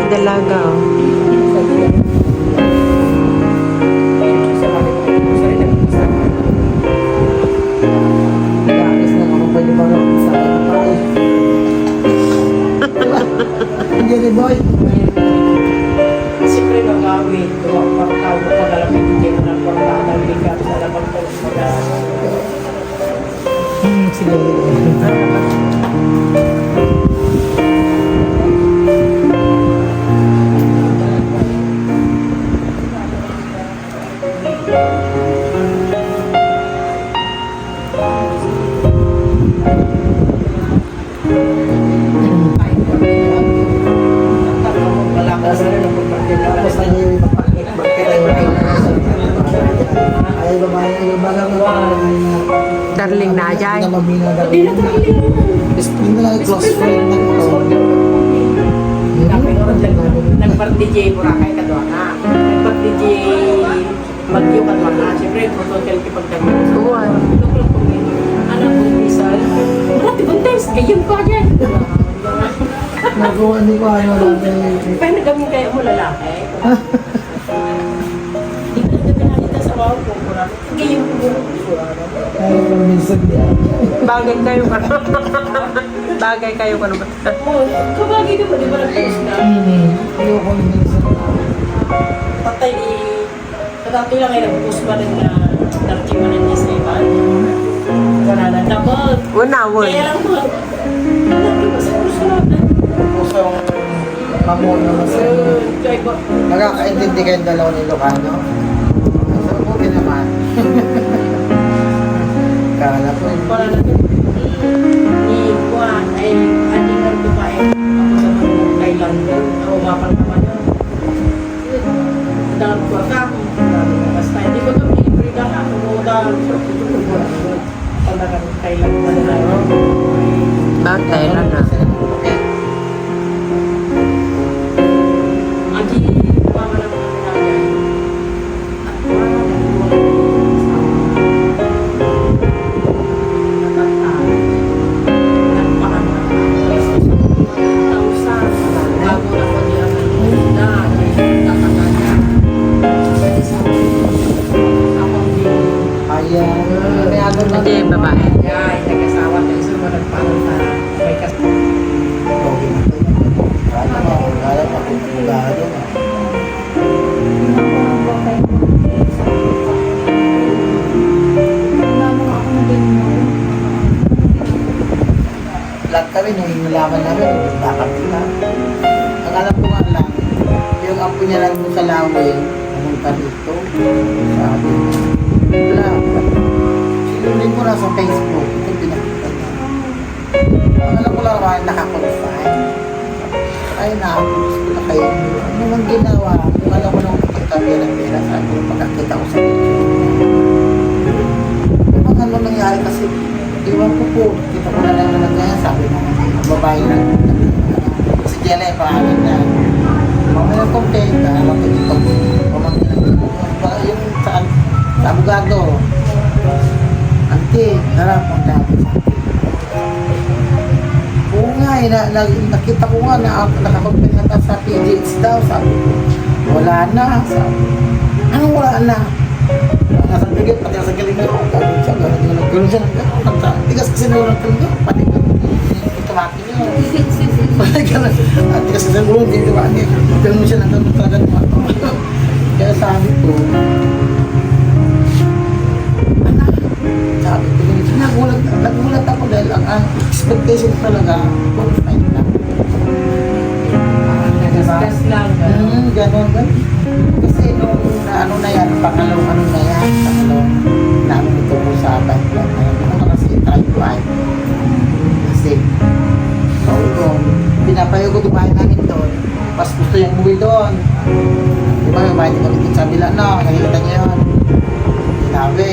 Dalaga, oh. Jerry boy. Siyempre magawin. Pagkawin ko na lang hindi mo ng pagkakang bigat sa labang pagkakang. Sige. Darling na ajay. Hindi na lang close friend na ito. Nagpart-DJ Boracay ka doon na. Nagpart-DJ Bagyo ka doon na. Siyempre, hotel kipagdagdag. Uwan. Anak ko, Rizal. Marati buntes, ganyan pa yan. Nagawa ni ko ano lang. Pero nagawin kayo mo lalaki. Hindi ko na pinakita sa mga ko. Ganyan po mo. Kaya ko minsan niya. Bagay kayo ka. Bagay kayo ka naman. Kabagay ka ba? Di ba nag-post na? Ayoko minsan. Patay ni... Katato lang ay nag-post pa rin na narkimanan niya sa iba. Wala na. Dapat. Unawon. Kaya lang mo. Narkiman sa puso na. Pusong mamuno na sa Nakakaintindi kayong dalawa ni Lucano? Sa buti naman. Kala ko yun. Para natin. Ni Juan ay aning nagtupain. Ako sa mga Thailand doon. Ako mapal naman yun. Dalam ko ka. Basta hindi ko kami ibrida ka. Kumuda. Talagang Thailand na nila. Bakit Thailand na? Aji, mama na mga nagay. At mama na mga Hindi, babae. ay nag-asawa tayo sa mga nagparang na may kasama. Kala mo kung bugado na. Lahat kami nung nalaman namin, bakit sila. Ang alam ko nga lang, yung apo niya lang sa Lawe, pumunta dito. Sabi, wala. Sinunin ko na sa Facebook, ito pinakita niya. Ang alam ko lang naman, nakakonfine. Ay, nakapos ko na kayo. Ano nang ginawa? Yung alam ko nung pagkabila ng pera, sabi ko, pagkakita ko sa video. Ano nangyari kasi, iwan ko po, kita ko na lang naman kaya, sabi mo, babae lang. Si Jella yung pangalan niya. Mamaya complain ka, magkakipag, yung sa abogado. Ante, harap ang dami sa akin. Oo nga, nakita ko nga na nakapagpin na sa PGH daw, sabi ko. Wala na, sabi ko. Anong wala na? nasa galit, pati nasa galing ko. Gano'n siya, tigas kasi nung galing ko, pati tumaki niya. Pati gano'n, tigas kasi nung hindi tumaki. Gano'n siya, nagano'n talaga tumaki. Kaya sabi ko, anak, sabi ko, nagulat ako dahil ang expectation talaga, qualified na. Nagasgas lang. Ganon. Kasi nung ano na yan, pangalawang ano na yan, pangalawang namin ito po sa Bangkok na yan. Ano kasi try to hide. Kasi, pinapayo ko dumahin namin doon. Pas gusto yung umuwi doon. Di ba, may bahay kami dito sa bila, no? Nakikita niyo yun. Sinabi.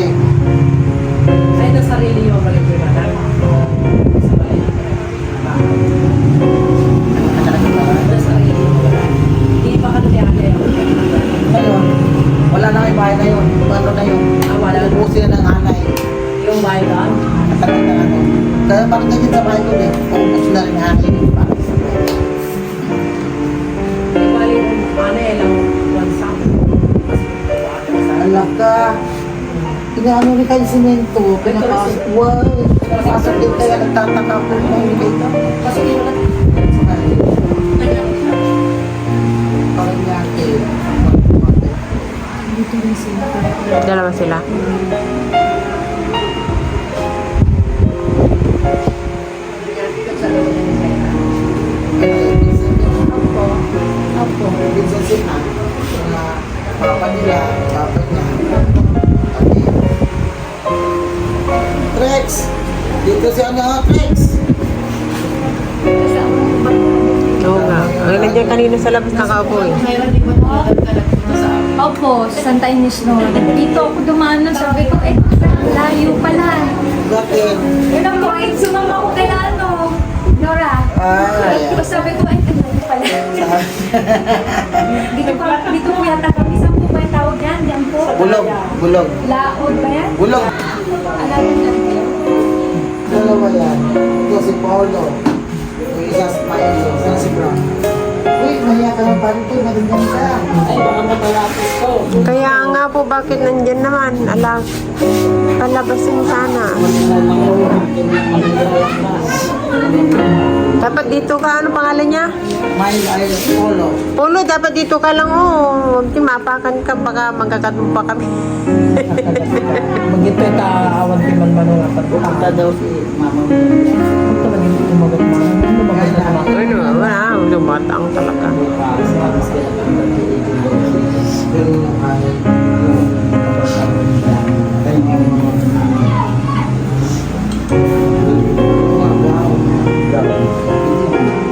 Ay, na sarili mo balik yung anak. Sa balay. Na sarili mo balik. Hindi pa ka nagkakaya. Ngayon, wala na yung bahay na yun. Ano na yun? Wala. Ubusin na ng anay. Yung bahay doon? Natagal na ano. Kaya bakit ganyan sa bahay ko din? Ubus na rin ang anay yun. Bakit sa bahay? Di ba yung ano eh lang wansang. Alam ka. Inaano rin kayo simento. Pinapasok din kaya nagtataka po. Kasi yun lang. Paranyake. Dalawa sila. Opo. Minsan sila, papa nila, papa niya. Trex! Dito si ano, Trex! Oo nga. Ang nandiyan kanina sa labas nakaupo eh. Mayroon di ba nagpunta sa amin? Opo, Santa Ines no. Dito ako dumaan nun, sabi ko, layo pala. Bakit? Yun ang point, sumama ko kay ano, Nora. Ay, Tapos sabi ko, layo pala. Dito po yata kami, saan po ba yung tawag yan? Diyan po. Bulog. Laod ba yan? Bulog. Alam mo yan. Dalawa yan. Ito si Paolo. Yung isa si Milo. Isa si Brown. Uy, maya ka ng parito. Maringan ka. Ay, baka matalapos ko. Kaya nga po, bakit nandyan naman? Alam, palabasin sana. Dapat dito ka, ano pangalan niya? Milo ay Paolo. Polo, dapat dito ka lang, oh. Huwag mapakan ka, baka magkakatumpa kami. Magito ka awan di man man nga Pupunta daw si Mama. Ito lagi tumagat mo. Ano ba ba naman? Ano, wala, lumatang talaga. Pero ay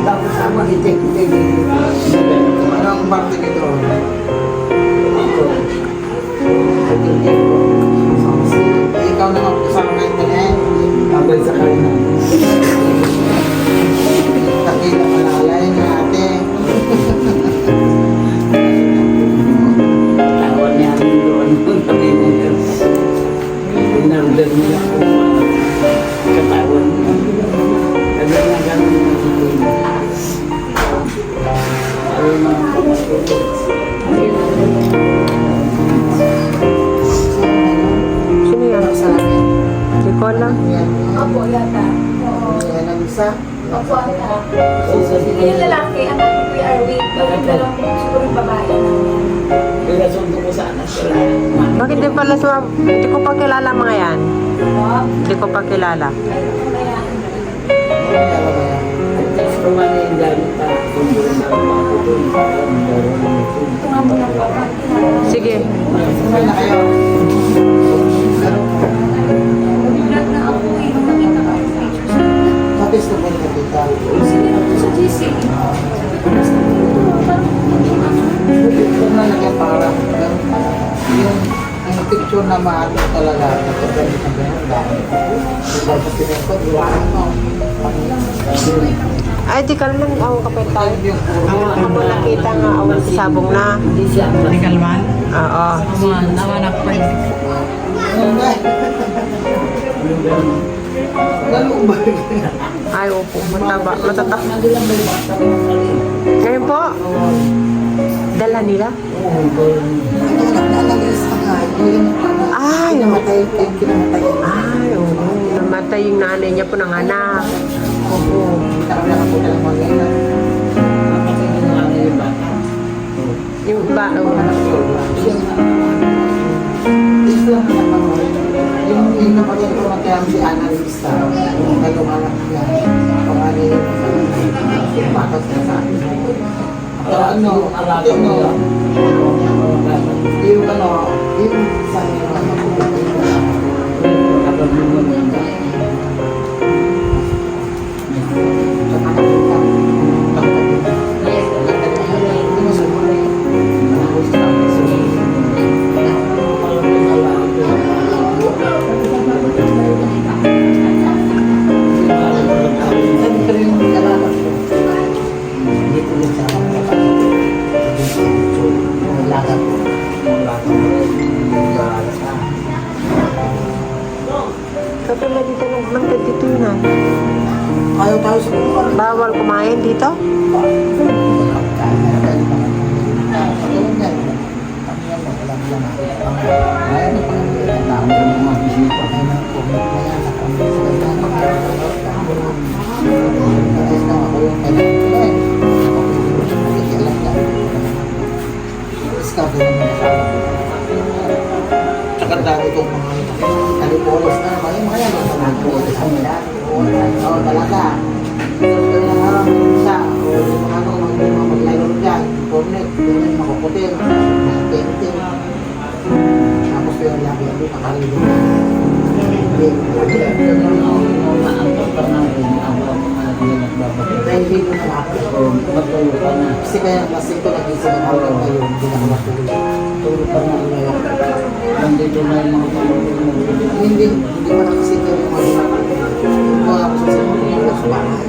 dapat sama itik. Anong parte nito? Ikaw na magkasama na ito eh. Abay sa kanya. Takita malalay na ate. Tawan niya rin doon. Sabi niya. Inarder niya po. Katawan niya. Sabi niya ganun. Sino yan? Hindi ko alam. Opo, yata. Oo. Yan ang isa. Opo, ata. Yung lalaki, anak ko Kuya Arwin. Yung dalawang siguro yung babae namin. Pinasundo ko sa anak sila. Bakit di pala sa... Hindi ko pa kilala mga yan. Oo. Hindi ko pa kilala. Ay, mamaya. Text ko man yung gamit pa. Ito nga muna po. Sige. Kumain na kayo. Vlog na ako eh. Nakita ko yung pictures. Kapis ko po yung kapita. Sige na po sa GC. Sabi ko, nasa dito. Parang Ito na lang parang yung picture na maano talaga. Nagkagamit ng ganun dahil. Ikaw sa pinagpag, iwanan mo. Ay, di ka lang awang kapit tayo. Ang ako nakita nga awan sa sabong na. Hindi kalman? Oo. Naman ako pa yun. Lalo ba? Ay, opo. Mataba. Matatak. Ngayon po, dala nila. Nalalis na nga. Ay, Kinamatay. ay, oo. Namatay yung nanay niya po ng anak. Oo. Kaya po talang mag-ina. Napatay yung nanay yung bata. Yung ba, oo. Ito lang naman. Yung napatay ko magkayang si Ana Lista. Yung kalumalak niya. Pangalan yung bakit na sa akin. Pero ano, Alaga mo yan. yung sa inyo Kapag na dito nagmangkad dito yun ah. ayaw tayo sa buwan. Bawal kumain dito? Tsaka dati itong mga kalipolos na naman, yung mga yan, mga nagpulis sa nila. Oo, talaga. Ito yung mga isa, o yung mga ano, mga maglaro dyan, cornet, yung makukutin, painting. Tapos yung labi, yung nakalibig. Hindi ko na lapit. Kasi kaya kasi ito nag-isip ng hawag ngayon, hindi na matulog. Tulog pa na ngayon. Nandito na yung mga pamilya. Hindi pa nakasito yung mga mga ako sa mga sa bahay.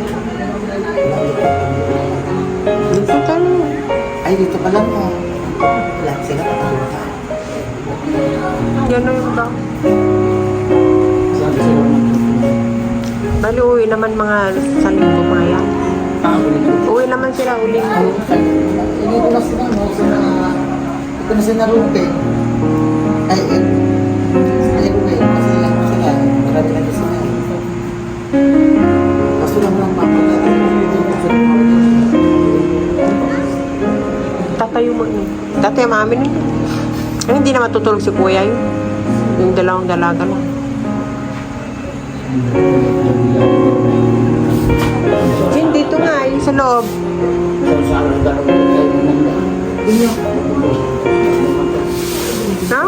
Dito tayo. Ay, dito pa lang. Wala sila patulog. Yan na yung ba? Saan sila Bali, uwi naman mga sa linggo mga yan. Uwi naman sila uling. Hindi ko na sila, no? Ito na sila rumpin. Ay, rumpin. Kasi lang ko sila. Marami na sila. Kaso lang lang papagatan. Tatayo mo yun. Tatayo mami nun. Ay, hindi na matutulog si kuya yun. Yung dalawang dalaga lang. Yun, dito nga, yung sa loob. Ha?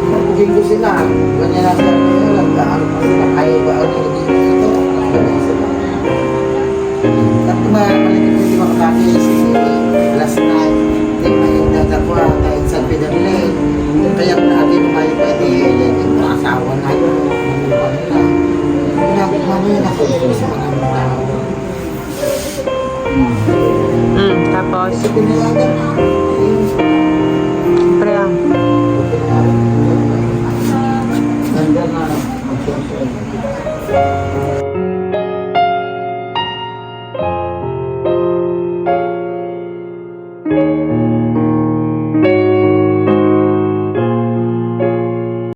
Pagpugin ko sila. Ganyan na sila. Nagkaan pa sila. Kaya ba ang hindi ito? Ganyan sila. At malikit ko si Makakaki si last night. Hindi na yung dadawa kahit sa pinarili. Kaya kung natin may pwede yung asawa na yun. Manuwa nila. Mamaya na ko sa mga tao. Tapos, Kasi pinayagan na. pre ah. Pinayagan na. Ganda nga.